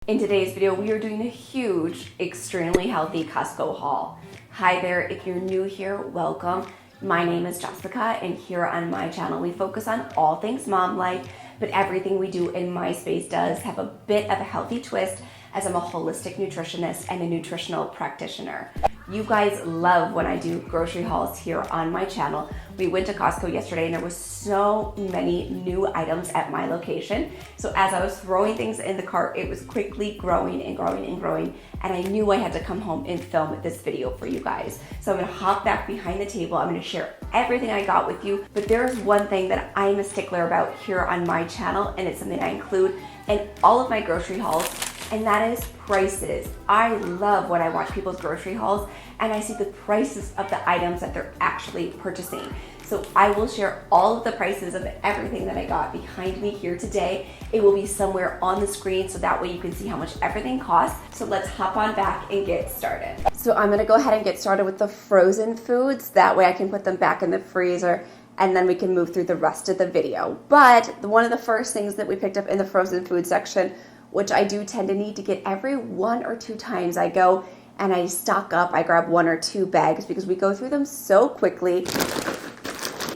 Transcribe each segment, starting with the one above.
In today's video, we are doing a huge, extremely healthy Costco haul. Hi there, if you're new here, welcome. My name is Jessica, and here on my channel, we focus on all things mom life, but everything we do in my space does have a bit of a healthy twist, as I'm a holistic nutritionist and a nutritional practitioner. You guys love when I do grocery hauls here on my channel. We went to Costco yesterday and there was so many new items at my location. So as I was throwing things in the cart, it was quickly growing and growing and growing. And I knew I had to come home and film this video for you guys. So I'm gonna hop back behind the table. I'm gonna share everything I got with you. But there's one thing that I'm a stickler about here on my channel, and it's something I include in all of my grocery hauls, and that is prices. I love when I watch people's grocery hauls and I see the prices of the items that they're actually purchasing. So I will share all of the prices of everything that I got behind me here today. It will be somewhere on the screen so that way you can see how much everything costs. So let's hop on back and get started. So I'm gonna go ahead and get started with the frozen foods. That way I can put them back in the freezer and then we can move through the rest of the video. But one of the first things that we picked up in the frozen food section, which I do tend to need to get every 1 or 2 times I go and I stock up, I grab 1 or 2 bags because we go through them so quickly.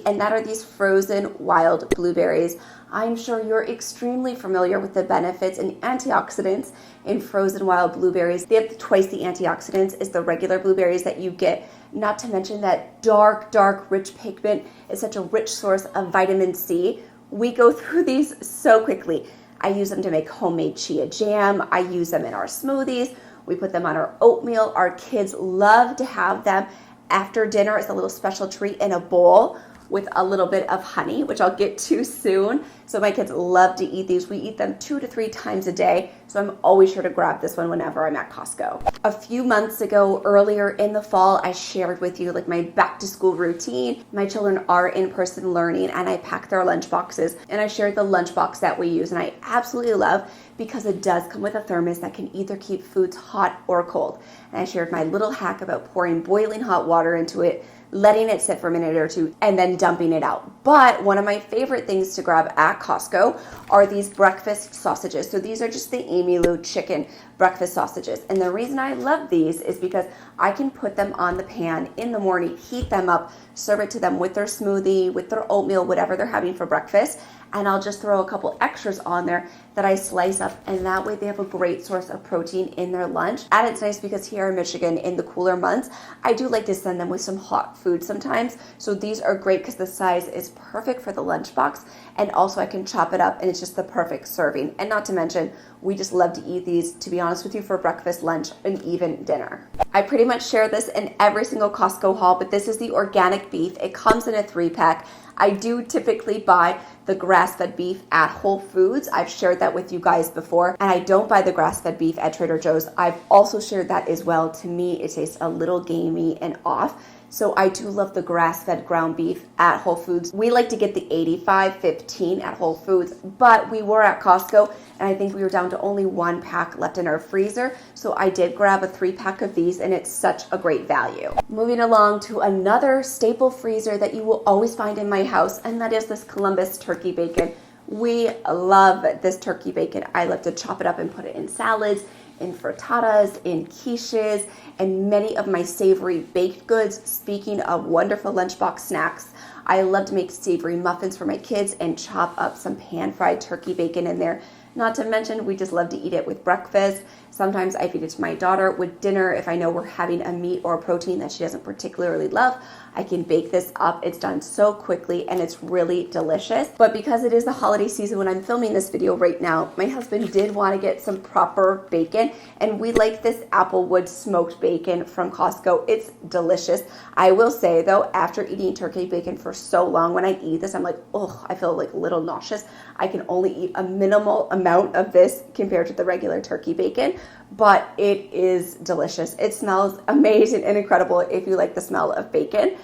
And that are these frozen wild blueberries. I'm sure you're extremely familiar with the benefits and antioxidants in frozen wild blueberries. They have twice the antioxidants as the regular blueberries that you get. Not to mention that dark, rich pigment is such a rich source of vitamin C. We go through these so quickly. I use them to make homemade chia jam. I use them in our smoothies. We put them on our oatmeal. Our kids love to have them after dinner as a little special treat in a bowl with a little bit of honey, which I'll get to soon. So my kids love to eat these. We eat them 2 to 3 times a day. So I'm always sure to grab this one whenever I'm at Costco. A few months ago, earlier in the fall, I shared with you like my back to school routine. My children are in-person learning and I pack their lunch boxes, and I shared the lunch box that we use, and I absolutely love because it does come with a thermos that can either keep foods hot or cold. And I shared my little hack about pouring boiling hot water into it, letting it sit for a minute or 2, and then dumping it out. But one of my favorite things to grab at Costco are these breakfast sausages. So these are just the Amy Lou chicken breakfast sausages. And the reason I love these is because I can put them on the pan in the morning, heat them up, serve it to them with their smoothie, with their oatmeal, whatever they're having for breakfast. And I'll just throw a couple extras on there that I slice up, and that way they have a great source of protein in their lunch. And it's nice because here in Michigan, in the cooler months, I do like to send them with some hot food sometimes. So these are great because the size is perfect for the lunchbox, and also I can chop it up and it's just the perfect serving. And not to mention, we just love to eat these, to be honest with you, for breakfast, lunch, and even dinner. I pretty much share this in every single Costco haul, but this is the organic beef. It comes in a 3-pack. I do typically buy the grass-fed beef at Whole Foods. I've shared that with you guys before, and I don't buy the grass-fed beef at Trader Joe's. I've also shared that as well. To me, it tastes a little gamey and off. So I do love the grass-fed ground beef at Whole Foods. We like to get the 85-15 at Whole Foods, but we were at Costco, and I think we were down to only 1 pack left in our freezer. So I did grab a 3-pack of these, and it's such a great value. Moving along to another staple freezer that you will always find in my house, and that is this Columbus turkey bacon. We love this turkey bacon. I love to chop it up and put it in salads, in frittatas, in quiches, and many of my savory baked goods. Speaking of wonderful lunchbox snacks, I love to make savory muffins for my kids and chop up some pan-fried turkey bacon in there. Not to mention, we just love to eat it with breakfast. Sometimes I feed it to my daughter with dinner. If I know we're having a meat or a protein that she doesn't particularly love, I can bake this up. It's done so quickly and it's really delicious. But because it is the holiday season when I'm filming this video right now, my husband did want to get some proper bacon, and we like this Applewood smoked bacon from Costco. It's delicious. I will say though, after eating turkey bacon for so long, when I eat this, I'm like, oh, I feel like a little nauseous. I can only eat a minimal amount of this compared to the regular turkey bacon, but it is delicious. It smells amazing and incredible if you like the smell of bacon.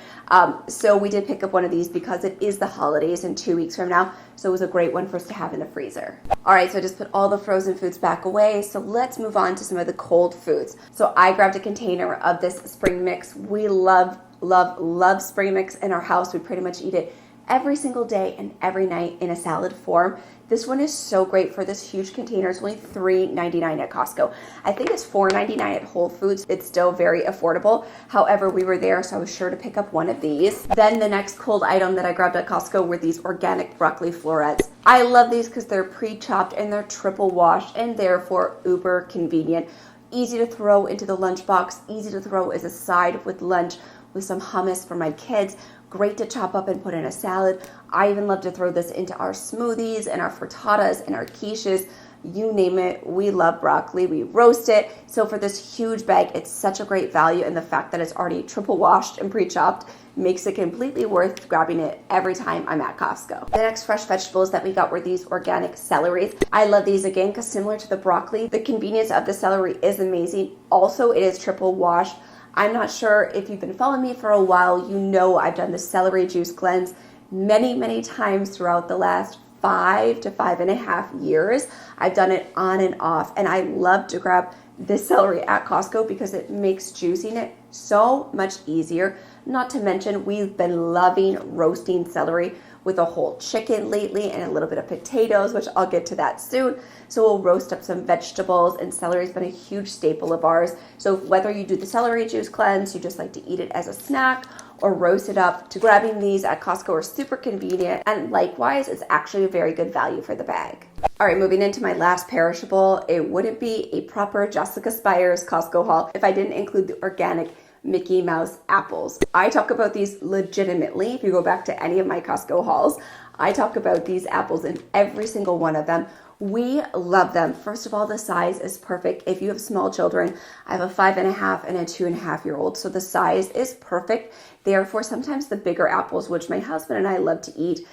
So we did pick up one of these because it is the holidays in 2 weeks from now. So it was a great one for us to have in the freezer. All right, so I just put all the frozen foods back away. So let's move on to some of the cold foods. So I grabbed a container of this spring mix. We love spring mix in our house. We pretty much eat it every single day and every night in a salad form. This one is so great for this huge container. It's only $3.99 at Costco. I think it's $4.99 at Whole Foods. It's still very affordable. However, we were there, so I was sure to pick up one of these. Then the next cold item that I grabbed at Costco were these organic broccoli florets. I love these because they're pre-chopped and they're triple washed and therefore uber convenient. Easy to throw into the lunchbox, easy to throw as a side with lunch with some hummus for my kids. Great to chop up and put in a salad. I even love to throw this into our smoothies and our frittatas and our quiches. You name it, we love broccoli. We roast it. So for this huge bag, it's such a great value, and the fact that it's already triple washed and pre-chopped makes it completely worth grabbing it every time I'm at Costco. The next fresh vegetables that we got were these organic celeries. I love these again because similar to the broccoli, the convenience of the celery is amazing. Also, it is triple washed. I'm not sure if you've been following me for a while, you know I've done the celery juice cleanse many times throughout the last 5 to 5.5 years. I've done it on and off, and I love to grab this celery at Costco because it makes juicing it so much easier. Not to mention, we've been loving roasting celery with a whole chicken lately and a little bit of potatoes, which I'll get to that soon. So we'll roast up some vegetables, and celery has been a huge staple of ours. So whether you do the celery juice cleanse, you just like to eat it as a snack, or roast it up, to grabbing these at Costco are super convenient, and likewise, it's actually a very good value for the bag. All right, moving into my last perishable, it wouldn't be a proper Jessica Spiers Costco haul if I didn't include the organic Mickey Mouse apples. I talk about these legitimately. If you go back to any of my Costco hauls, I talk about these apples in every single one of them. We love them. First of all, the size is perfect. If you have small children, I have a 5.5 and a 2.5-year-old, so the size is perfect. Therefore, sometimes the bigger apples, which my husband and I love to eat,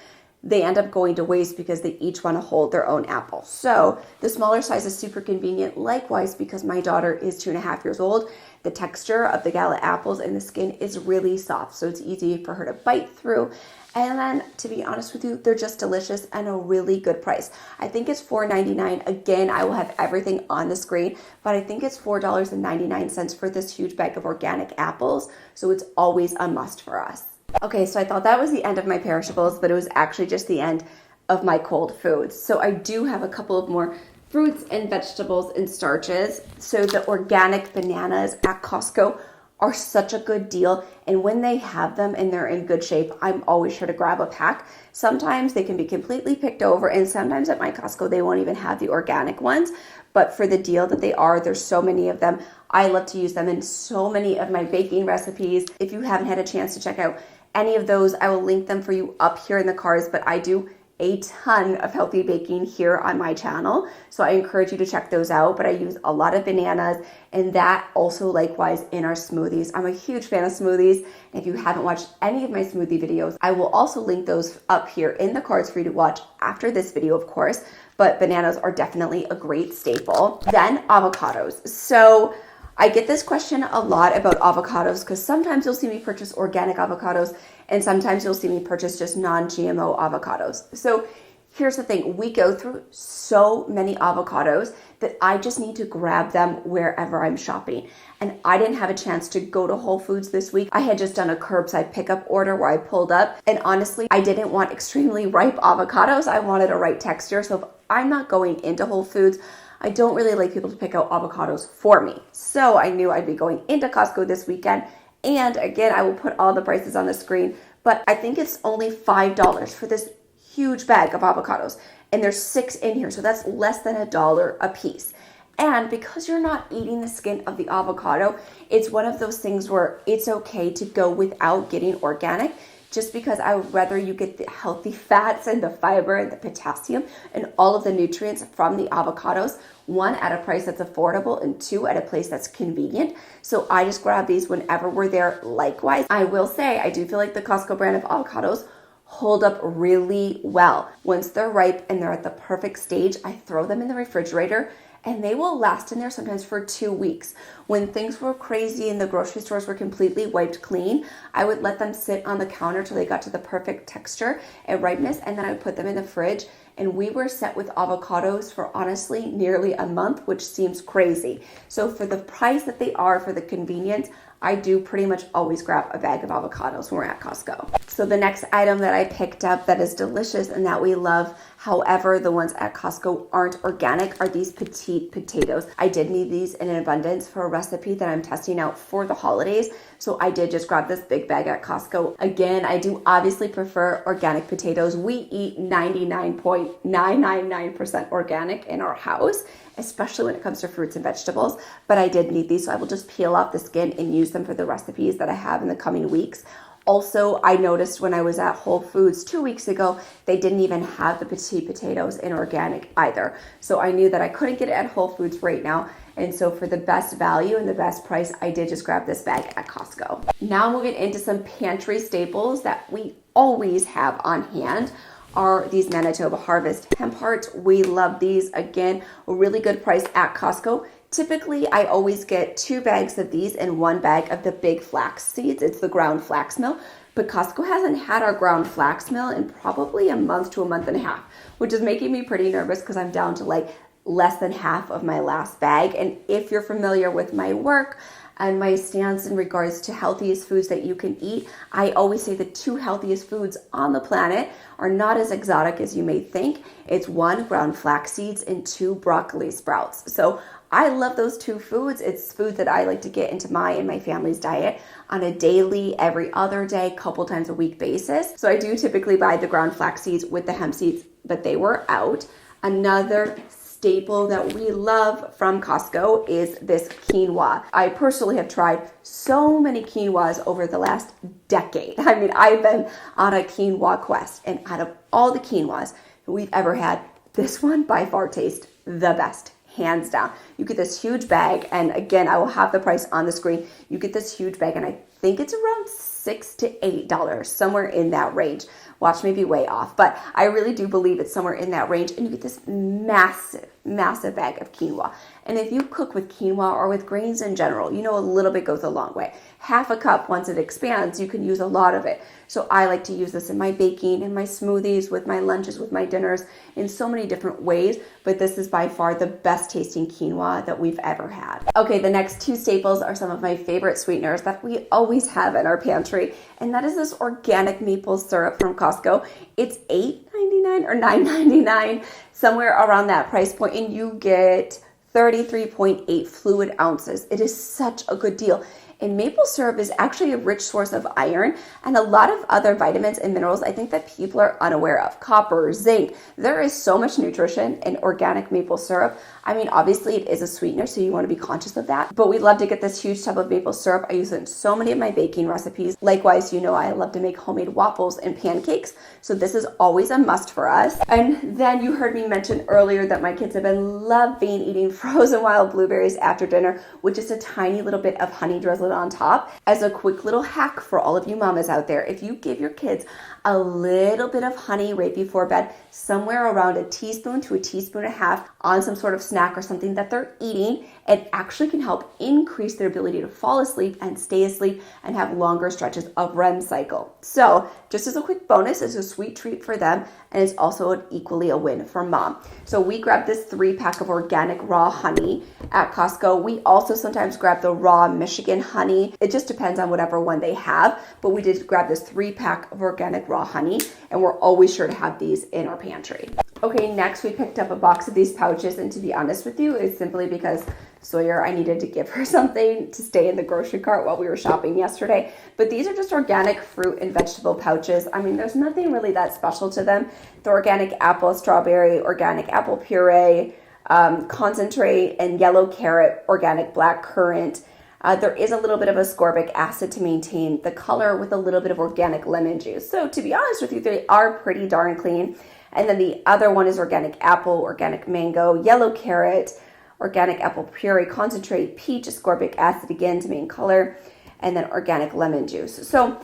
they end up going to waste because they each want to hold their own apple. So the smaller size is super convenient. Likewise, because my daughter is 2.5 years old, the texture of the Gala apples and the skin is really soft, so it's easy for her to bite through. And then, to be honest with you, they're just delicious and a really good price. I think it's $4.99. Again, I will have everything on the screen, but I think it's $4.99 for this huge bag of organic apples, so it's always a must for us. Okay, so I thought that was the end of my perishables, but it was actually just the end of my cold foods. So I do have a couple of more fruits and vegetables and starches. So the organic bananas at Costco are such a good deal, and when they have them and they're in good shape, I'm always sure to grab a pack. Sometimes they can be completely picked over, and sometimes at my Costco they won't even have the organic ones, but for the deal that they are, there's so many of them. I love to use them in so many of my baking recipes. If you haven't had a chance to check out any of those, I will link them for you up here in the cards, but I do a ton of healthy baking here on my channel, so I encourage you to check those out. But I use a lot of bananas, and that also likewise in our smoothies. I'm a huge fan of smoothies, and if you haven't watched any of my smoothie videos, I will also link those up here in the cards for you to watch after this video, of course. But bananas are definitely a great staple. Then avocados. So I get this question a lot about avocados because sometimes you'll see me purchase organic avocados and sometimes you'll see me purchase just non-GMO avocados. So here's the thing, we go through so many avocados that I just need to grab them wherever I'm shopping. And I didn't have a chance to go to Whole Foods this week. I had just done a curbside pickup order where I pulled up, and honestly, I didn't want extremely ripe avocados. I wanted a right texture. So if I'm not going into Whole Foods, I don't really like people to pick out avocados for me. So I knew I'd be going into Costco this weekend. And again, I will put all the prices on the screen, but I think it's only $5 for this huge bag of avocados. And there's 6 in here, so that's less than $1 a piece. And because you're not eating the skin of the avocado, it's one of those things where it's okay to go without getting organic, just because I would rather you get the healthy fats and the fiber and the potassium and all of the nutrients from the avocados, 1, at a price that's affordable, and 2, at a place that's convenient. So I just grab these whenever we're there. Likewise, I will say I do feel like the Costco brand of avocados hold up really well. Once they're ripe and they're at the perfect stage, I throw them in the refrigerator and they will last in there sometimes for 2 weeks. When things were crazy and the grocery stores were completely wiped clean, I would let them sit on the counter till they got to the perfect texture and ripeness, and then I would put them in the fridge. and we were set with avocados for honestly nearly a month, which seems crazy. So for the price that they are, for the convenience, I do pretty much always grab a bag of avocados when we're at Costco. So the next item that I picked up that is delicious and that we love, however, the ones at Costco aren't organic, are these petite potatoes. I did need these in abundance for a recipe that I'm testing out for the holidays. So I did just grab this big bag at Costco. Again, I do obviously prefer organic potatoes. We eat 99.999% organic in our house, especially when it comes to fruits and vegetables. But I did need these, so I will just peel off the skin and use them for the recipes that I have in the coming weeks. Also, I noticed when I was at Whole Foods 2 weeks ago, they didn't even have the petite potatoes in organic either. So I knew that I couldn't get it at Whole Foods right now. And so for the best value and the best price, I did just grab this bag at Costco. Now moving into some pantry staples that we always have on hand are these Manitoba Harvest hemp hearts. We love these. Again, a really good price at Costco. Typically, I always get 2 bags of these and 1 bag of the big flax seeds. It's the ground flax meal. But Costco hasn't had our ground flax meal in probably a month to a month and a half, which is making me pretty nervous because I'm down to like less than half of my last bag. And if you're familiar with my work and my stance in regards to healthiest foods that you can eat, I always say the 2 healthiest foods on the planet are not as exotic as you may think. It's 1, ground flax seeds, and 2, broccoli sprouts. So I love those 2 foods. It's foods that I like to get into my and my family's diet on a daily, every other day, couple times a week basis. So I do typically buy the ground flax seeds with the hemp seeds, but they were out. Another staple that we love from Costco is this quinoa. I personally have tried so many quinoas over the last decade. I mean, I've been on a quinoa quest, and out of all the quinoas we've ever had, this one by far tastes the best. Hands down. You get this huge bag, and again, I will have the price on the screen. You get this huge bag, and I think it's around $6 to $8, somewhere in that range. Watch me be way off, but I really do believe it's somewhere in that range, and you get this massive, massive bag of quinoa. And if you cook with quinoa or with grains in general, you know a little bit goes a long way. Half a cup, once it expands, you can use a lot of it. So I like to use this in my baking, in my smoothies, with my lunches, with my dinners, in so many different ways, but this is by far the best tasting quinoa that we've ever had. Okay, the next 2 staples are some of my favorite sweeteners that we always have in our pantry, and that is this organic maple syrup from Costco. It's $8.99 or $9.99, somewhere around that price point, and you get 33.8 fluid ounces. It is such a good deal. And maple syrup is actually a rich source of iron and a lot of other vitamins and minerals I think that people are unaware of. Copper, zinc. There is so much nutrition in organic maple syrup. I mean, obviously it is a sweetener, so you want to be conscious of that. But we love to get this huge tub of maple syrup. I use it in so many of my baking recipes. Likewise, you know I love to make homemade waffles and pancakes. So this is always a must for us. And then you heard me mention earlier that my kids have been loving eating frozen wild blueberries after dinner with just a tiny little bit of honey drizzled on top. As a quick little hack for all of you mamas out there, if you give your kids a little bit of honey right before bed, somewhere around a teaspoon to a teaspoon and a half on some sort of snack or something that they're eating, it actually can help increase their ability to fall asleep and stay asleep and have longer stretches of REM cycle. So just as a quick bonus, it's a sweet treat for them, and it's also equally a win for mom. So we grabbed this 3-pack of organic raw honey at Costco. We also sometimes grab the raw Michigan honey. It just depends on whatever one they have, but we did grab this 3-pack of organic raw honey, and we're always sure to have these in our pantry. Okay, next we picked up a box of these pouches, and to be honest with you, it's simply because Sawyer, I needed to give her something to stay in the grocery cart while we were shopping yesterday. But these are just organic fruit and vegetable pouches. I mean, there's nothing really that special to them. The organic apple, strawberry, organic apple puree, concentrate, and yellow carrot, organic black currant. There is a little bit of ascorbic acid to maintain the color with a little bit of organic lemon juice. So to be honest with you, they are pretty darn clean. And then the other one is organic apple, organic mango, yellow carrot, organic apple puree, concentrate, peach, ascorbic acid again to maintain color, and then organic lemon juice. So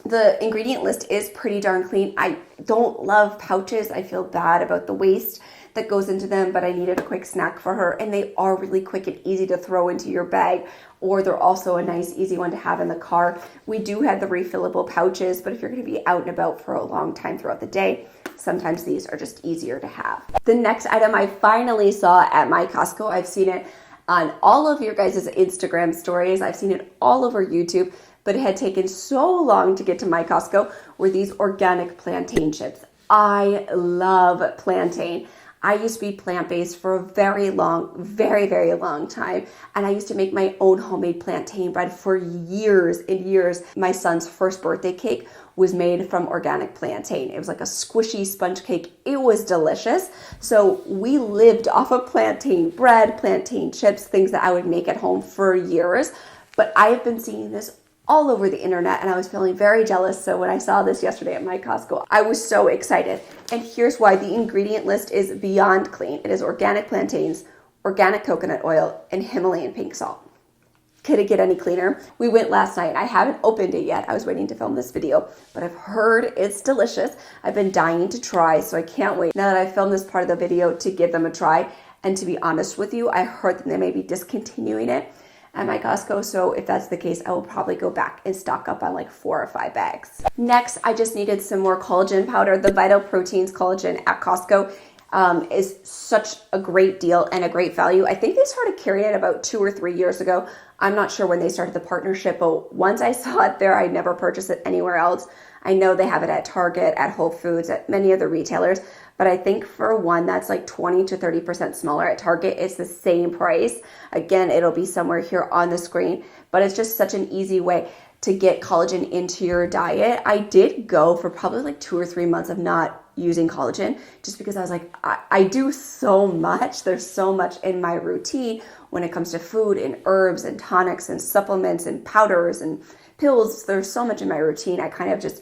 the ingredient list is pretty darn clean. I don't love pouches. I feel bad about the waste that goes into them, but I needed a quick snack for her, and they are really quick and easy to throw into your bag, or they're also a nice, easy one to have in the car. We do have the refillable pouches, but if you're going to be out and about for a long time throughout the day, sometimes these are just easier to have. The next item I finally saw at my Costco, I've seen it on all of your guys' Instagram stories, I've seen it all over YouTube, but it had taken so long to get to my Costco, were these organic plantain chips. I love plantain. I used to be plant-based for a very long time. And I used to make my own homemade plantain bread for years and years. My son's first birthday cake was made from organic plantain. It was like a squishy sponge cake. It was delicious. So we lived off of plantain bread, plantain chips, things that I would make at home for years. But I have been seeing this all over the internet, and I was feeling very jealous. So when I saw this yesterday at my Costco, I was so excited. And here's why. The ingredient list is beyond clean. It is organic plantains, organic coconut oil, and Himalayan pink salt. Could it get any cleaner? We went last night. I haven't opened it yet. I was waiting to film this video, but I've heard it's delicious. I've been dying to try, so I can't wait now that I filmed this part of the video to give them a try. And to be honest with you, I heard that they may be discontinuing it at my Costco, so if that's the case, I will probably go back and stock up on like 4 or 5 bags. Next, I just needed some more collagen powder. The Vital Proteins collagen at Costco is such a great deal and a great value. I think they started carrying it about 2 or 3 years ago. I'm not sure when they started the partnership, but once I saw it there, I never purchased it anywhere else. I know they have it at Target, at Whole Foods, at many other retailers, but I think for one that's like 20 to 30% smaller at Target, it's the same price. Again, it'll be somewhere here on the screen, but it's just such an easy way to get collagen into your diet. I did go for probably like 2 or 3 months of not using collagen just because I was like, I do so much. There's so much in my routine when it comes to food and herbs and tonics and supplements and powders and pills. There's so much in my routine. I kind of just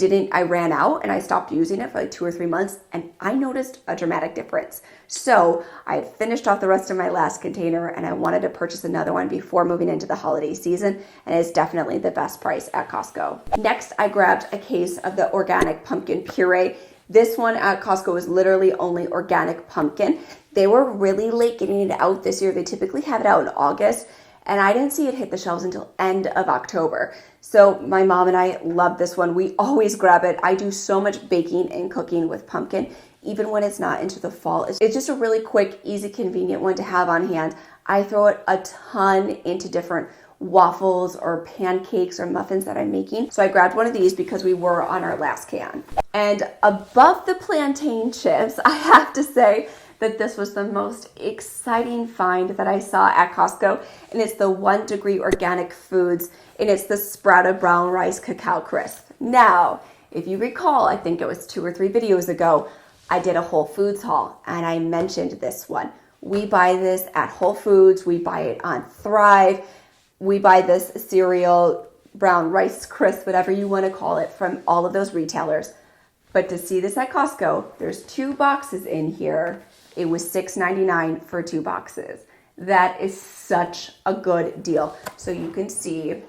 I ran out and I stopped using it for like 2 or 3 months, and I noticed a dramatic difference. So I had finished off the rest of my last container and I wanted to purchase another one before moving into the holiday season, and it's definitely the best price at Costco. Next, I grabbed a case of the organic pumpkin puree. This one at Costco is literally only organic pumpkin. They were really late getting it out this year. They typically have it out in August, and I didn't see it hit the shelves until end of October. So my mom and I love this one. We always grab it. I do so much baking and cooking with pumpkin, even when it's not into the fall. It's just a really quick, easy, convenient one to have on hand. I throw it a ton into different waffles or pancakes or muffins that I'm making. So I grabbed one of these because we were on our last can. And above the plantain chips, I have to say that this was the most exciting find that I saw at Costco, and it's the 1 Degree Organic Foods, and it's the sprouted brown rice cacao crisp. Now, if you recall, I think it was 2 or 3 videos ago, I did a Whole Foods haul, and I mentioned this one. We buy this at Whole Foods, we buy it on Thrive, we buy this cereal, brown rice crisp, whatever you want to call it, from all of those retailers. But to see this at Costco, there's 2 boxes in here. It was $6.99 for 2 boxes. That is such a good deal. So you can see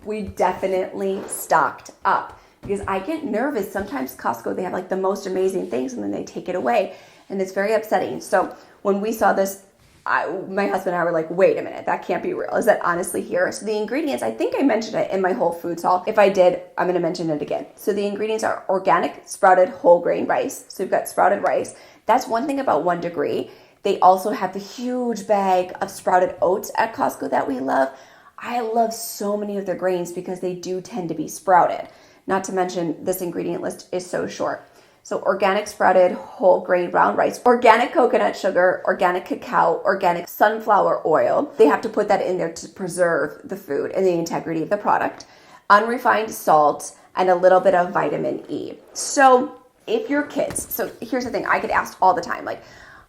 we definitely stocked up, because I get nervous. Sometimes Costco, they have like the most amazing things and then they take it away, and it's very upsetting. So when we saw this, my husband and I were like, wait a minute, that can't be real. Is that honestly here? So the ingredients, I think I mentioned it in my Whole Foods haul. If I did, I'm going to mention it again. So the ingredients are organic sprouted whole grain rice. So we've got sprouted rice. That's one thing about 1 Degree. They also have the huge bag of sprouted oats at Costco that we love. I love so many of their grains because they do tend to be sprouted. Not to mention, this ingredient list is so short. So organic sprouted whole grain brown rice, organic coconut sugar, organic cacao, organic sunflower oil. They have to put that in there to preserve the food and the integrity of the product. Unrefined salt, and a little bit of vitamin E. So if your kids, so here's the thing, I get asked all the time, like,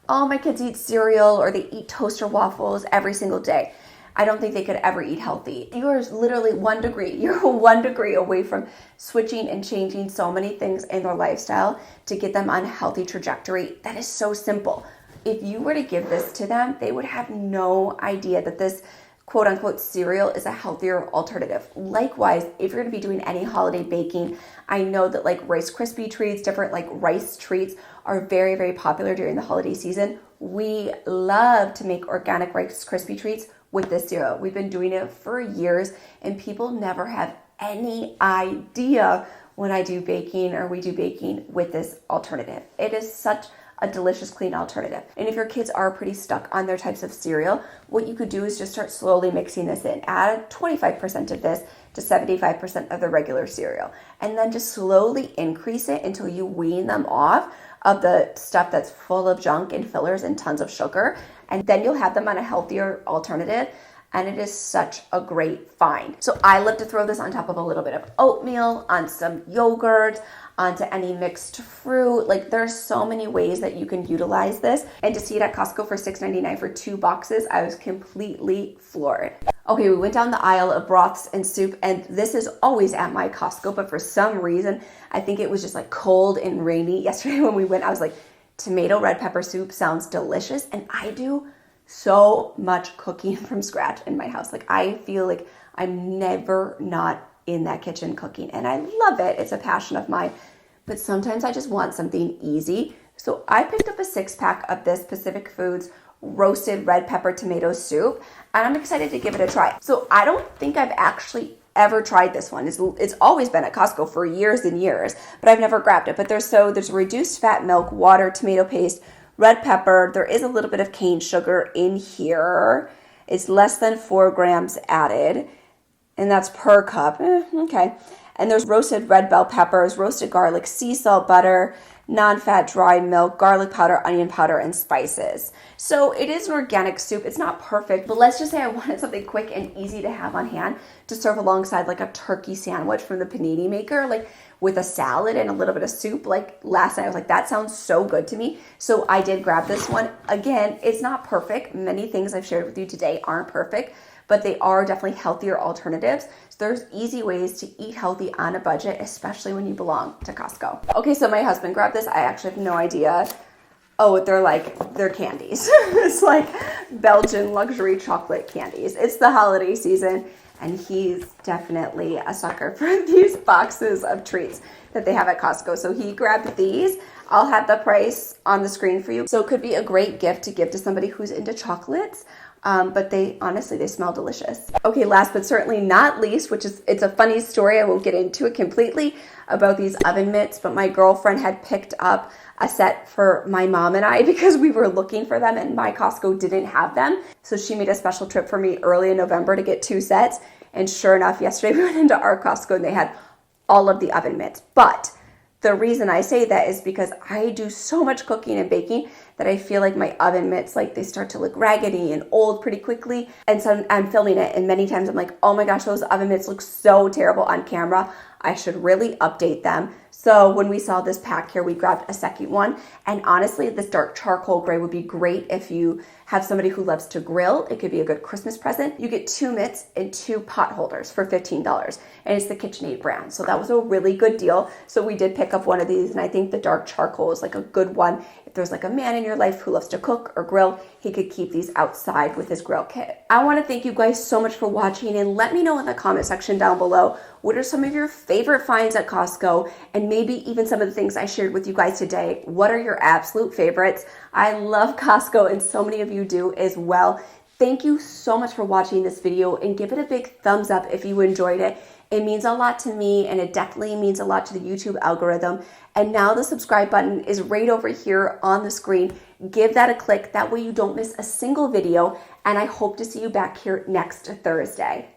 oh, my kids eat cereal or they eat toaster waffles every single day. I don't think they could ever eat healthy. You are literally 1 degree. You're 1 degree away from switching and changing so many things in their lifestyle to get them on a healthy trajectory. That is so simple. If you were to give this to them, they would have no idea that this quote unquote cereal is a healthier alternative. Likewise, if you're going to be doing any holiday baking, I know that like Rice Krispie treats, different like rice treats are very, very popular during the holiday season. We love to make organic Rice Krispie treats with this cereal. We've been doing it for years, and people never have any idea when I do baking or we do baking with this alternative. It is such a delicious, clean alternative. And if your kids are pretty stuck on their types of cereal, what you could do is just start slowly mixing this in. Add 25% of this to 75% of the regular cereal. And then just slowly increase it until you wean them off of the stuff that's full of junk and fillers and tons of sugar. And then you'll have them on a healthier alternative. And it is such a great find. So I love to throw this on top of a little bit of oatmeal, on some yogurt, onto any mixed fruit. Like, there's so many ways that you can utilize this. And to see it at Costco for $6.99 for 2 boxes, I was completely floored. Okay, we went down the aisle of broths and soup, and this is always at my Costco, but for some reason, I think it was just like cold and rainy. Yesterday when we went, I was like, tomato red pepper soup sounds delicious. And I do so much cooking from scratch in my house. Like, I feel like I'm never not in that kitchen cooking, and I love it. It's a passion of mine, but sometimes I just want something easy. So I picked up a 6-pack of this Pacific Foods roasted red pepper tomato soup, and I'm excited to give it a try. So I don't think I've actually ever tried this one. It's always been at Costco for years and years, but I've never grabbed it. But there's reduced fat milk, water, tomato paste, red pepper. There is a little bit of cane sugar in here. It's less than 4 grams added, and that's per cup. Okay. And there's roasted red bell peppers, roasted garlic, sea salt, butter, non-fat dry milk, garlic powder, onion powder, and spices. So it is an organic soup. It's not perfect, but let's just say I wanted something quick and easy to have on hand to serve alongside like a turkey sandwich from the panini maker, like with a salad and a little bit of soup. Like last night, I was like, that sounds so good to me. So I did grab this one. Again, it's not perfect. Many things I've shared with you today aren't perfect, but they are definitely healthier alternatives. So there's easy ways to eat healthy on a budget, especially when you belong to Costco. Okay, so my husband grabbed this. I actually have no idea. Oh, they're candies. It's like Belgian luxury chocolate candies. It's the holiday season, and he's definitely a sucker for these boxes of treats that they have at Costco. So he grabbed these. I'll have the price on the screen for you. So it could be a great gift to give to somebody who's into chocolates. But they smell delicious. Okay, last but certainly not least, it's a funny story. I won't get into it completely about these oven mitts, but my girlfriend had picked up a set for my mom and I because we were looking for them and my Costco didn't have them. So she made a special trip for me early in November to get 2 sets. And sure enough, yesterday we went into our Costco and they had all of the oven mitts. But the reason I say that is because I do so much cooking and baking that I feel like my oven mitts, like they start to look raggedy and old pretty quickly. And so I'm filming it, and many times I'm like, oh my gosh, those oven mitts look so terrible on camera. I should really update them. So when we saw this pack here, we grabbed a second one. And honestly, this dark charcoal gray would be great if you have somebody who loves to grill. It could be a good Christmas present. You get 2 mitts and 2 pot holders for $15. And it's the KitchenAid brand. So that was a really good deal. So we did pick up one of these, and I think the dark charcoal is like a good one. If there's like a man in your life who loves to cook or grill, he could keep these outside with his grill kit. I want to thank you guys so much for watching, and let me know in the comment section down below, what are some of your favorite finds at Costco, and maybe even some of the things I shared with you guys today. What are your absolute favorites? I love Costco, and so many of you do as well. Thank you so much for watching this video, and give it a big thumbs up if you enjoyed it. It means a lot to me, and it definitely means a lot to the YouTube algorithm. And now the subscribe button is right over here on the screen. Give that a click. That way you don't miss a single video. And I hope to see you back here next Thursday.